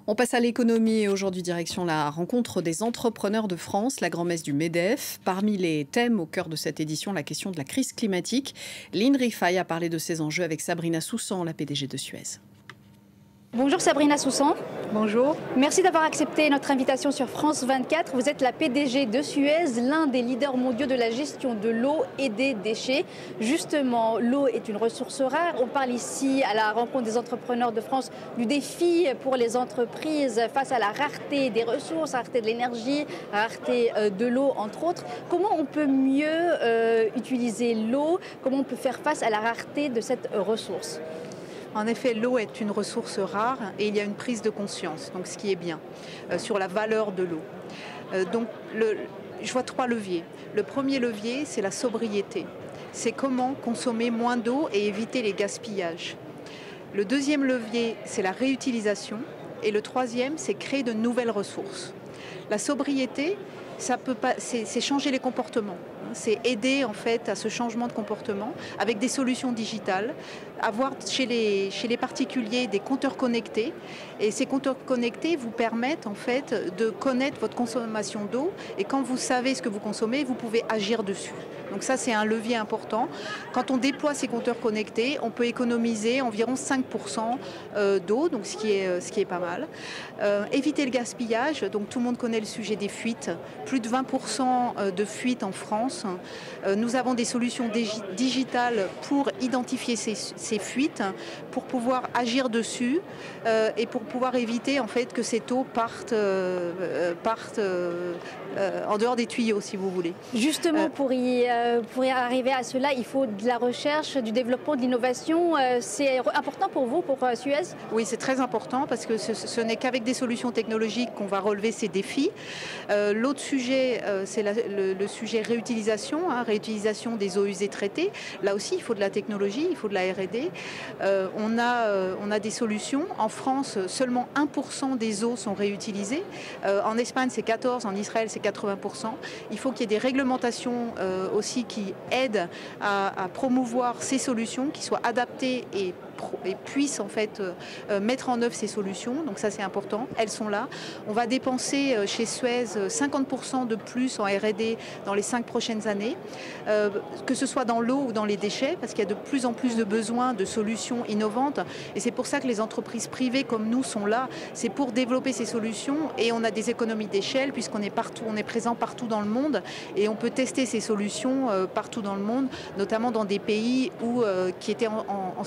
On passe à l'économie et aujourd'hui direction la rencontre des entrepreneurs de France, la grand-messe du MEDEF. Parmi les thèmes au cœur de cette édition, la question de la crise climatique. Lynn Rifaille a parlé de ces enjeux avec Sabrina Soussan, la PDG de Suez. Bonjour Sabrina Soussan. Bonjour. Merci d'avoir accepté notre invitation sur France 24. Vous êtes la PDG de Suez, l'un des leaders mondiaux de la gestion de l'eau et des déchets. Justement, l'eau est une ressource rare. On parle ici à la rencontre des entrepreneurs de France du défi pour les entreprises face à la rareté des ressources, la rareté de l'énergie, la rareté de l'eau entre autres. Comment on peut mieux utiliser l'eau? Comment on peut faire face à la rareté de cette ressource? En effet, l'eau est une ressource rare et il y a une prise de conscience, donc ce qui est bien, sur la valeur de l'eau. Je vois trois leviers. Le premier levier, c'est la sobriété. C'est comment consommer moins d'eau et éviter les gaspillages. Le deuxième levier, c'est la réutilisation. Et le troisième, c'est créer de nouvelles ressources. La sobriété, c'est changer les comportements. C'est aider en fait à ce changement de comportement avec des solutions digitales, avoir chez les particuliers des compteurs connectés, et ces compteurs connectés vous permettent en fait de connaître votre consommation d'eau, et quand vous savez ce que vous consommez, vous pouvez agir dessus. Donc ça, c'est un levier important. Quand on déploie ces compteurs connectés, on peut économiser environ 5% d'eau, donc ce qui est pas mal. Éviter le gaspillage, donc tout le monde connaît le sujet des fuites. Plus de 20% de fuites en France. Nous avons des solutions digitales pour identifier ces fuites, pour pouvoir agir dessus et pour pouvoir éviter en fait que cette eau parte en dehors des tuyaux, si vous voulez. Justement, pour y arriver à cela, il faut de la recherche, du développement, de l'innovation. C'est important pour vous, pour Suez? Oui, c'est très important parce que ce n'est qu'avec des solutions technologiques qu'on va relever ces défis. L'autre sujet, c'est le sujet réutilisation, réutilisation des eaux usées traitées. Là aussi, il faut de la technologie, il faut de la R&D. On a des solutions. En France, seulement 1% des eaux sont réutilisées. En Espagne, c'est 14%, en Israël, c'est 80%. Il faut qu'il y ait des réglementations aussi qui aident à promouvoir ces solutions, qui soient adaptées et puissent en fait mettre en œuvre ces solutions. Donc ça, c'est important. Elles sont là. On va dépenser chez Suez 50% de plus en R&D dans les 5 prochaines années, que ce soit dans l'eau ou dans les déchets, parce qu'il y a de plus en plus de besoins de solutions innovantes. Et c'est pour ça que les entreprises privées comme nous sont là. C'est pour développer ces solutions, et on a des économies d'échelle puisqu'on est partout, on est présent partout dans le monde, et on peut tester ces solutions partout dans le monde, notamment dans des pays qui étaient en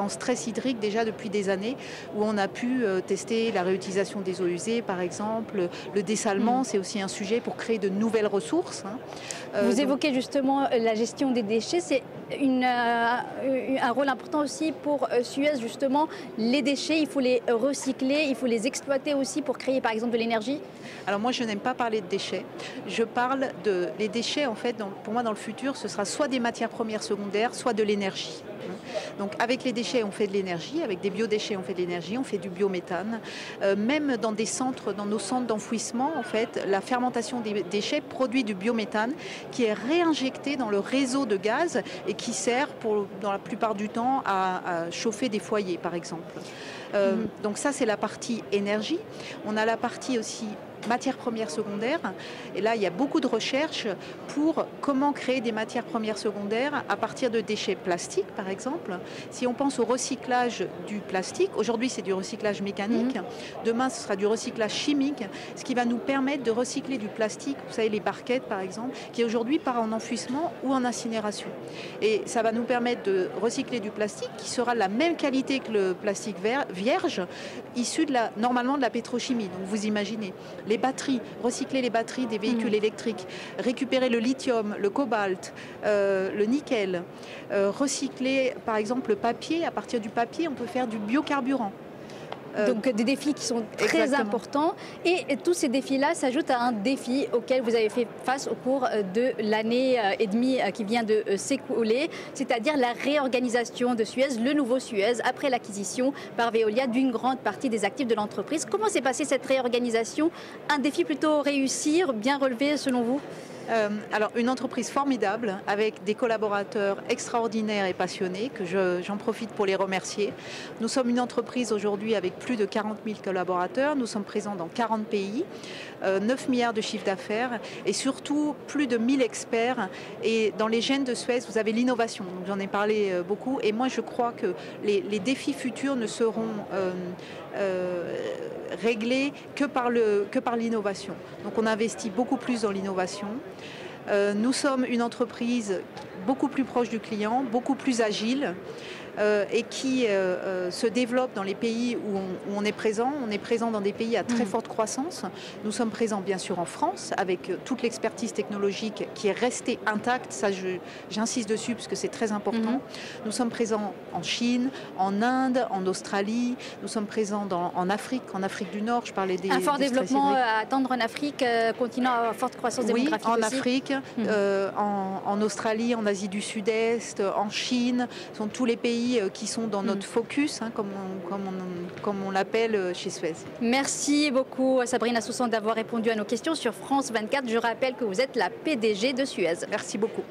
stress hydrique déjà depuis des années, où on a pu tester la réutilisation des eaux usées, par exemple. Le dessalement, c'est aussi un sujet pour créer de nouvelles ressources. Vous évoquez justement la gestion des déchets. C'est un rôle important aussi pour Suez, justement. Les déchets, il faut les recycler, il faut les exploiter aussi pour créer par exemple de l'énergie. Alors moi, je n'aime pas parler de déchets. Je parle les déchets, en fait, pour moi, dans le futur, ce sera soit des matières premières secondaires, soit de l'énergie. Donc avec les déchets, on fait de l'énergie, avec des biodéchets, on fait de l'énergie, on fait du biométhane. Même dans nos centres d'enfouissement, en fait, la fermentation des déchets produit du biométhane qui est réinjecté dans le réseau de gaz et qui sert, dans la plupart du temps, à chauffer des foyers, par exemple. Donc ça, c'est la partie énergie. On a la partie aussi matières premières secondaires. Et là, il y a beaucoup de recherches pour comment créer des matières premières secondaires à partir de déchets plastiques, par exemple. Si on pense au recyclage du plastique, aujourd'hui, c'est du recyclage mécanique. Demain, ce sera du recyclage chimique, ce qui va nous permettre de recycler du plastique, vous savez, les barquettes, par exemple, qui aujourd'hui part en enfouissement ou en incinération. Et ça va nous permettre de recycler du plastique qui sera de la même qualité que le plastique vierge, issu normalement de la pétrochimie. Donc, vous imaginez. Les batteries, recycler les batteries des véhicules électriques, récupérer le lithium, le cobalt, le nickel, recycler par exemple le papier. À partir du papier, on peut faire du biocarburant. Donc des défis qui sont très importants, et tous ces défis-là s'ajoutent à un défi auquel vous avez fait face au cours de l'année et demie qui vient de s'écouler, c'est-à-dire la réorganisation de Suez, le nouveau Suez, après l'acquisition par Veolia d'une grande partie des actifs de l'entreprise. Comment s'est passée cette réorganisation? Un défi plutôt réussi, bien relevé selon vous? Alors, une entreprise formidable avec des collaborateurs extraordinaires et passionnés, que j'en profite pour les remercier. Nous sommes une entreprise aujourd'hui avec plus de 40 000 collaborateurs. Nous sommes présents dans 40 pays, 9 milliards de chiffre d'affaires et surtout plus de 1000 experts. Et dans les gènes de Suez, vous avez l'innovation. Donc, j'en ai parlé beaucoup. Et moi, je crois que les défis futurs ne seront réglés que par l'innovation. Donc, on investit beaucoup plus dans l'innovation. Nous sommes une entreprise beaucoup plus proche du client, beaucoup plus agile et qui se développe dans les pays où on est présent. On est présent dans des pays à très forte croissance. Nous sommes présents bien sûr en France avec toute l'expertise technologique qui est restée intacte. Ça, j'insiste dessus parce que c'est très important. Nous sommes présents en Chine, en Inde, en Australie. Nous sommes présents en Afrique du Nord. Je parlais des... Un fort développement à attendre en Afrique, continent à forte croissance démographique en aussi. Afrique, en Australie, en Asie du Sud-Est, en Chine. Ce sont tous les pays qui sont dans notre focus, hein, comme on l'appelle chez Suez. Merci beaucoup Sabrina Soussan d'avoir répondu à nos questions sur France 24. Je rappelle que vous êtes la PDG de Suez. Merci beaucoup.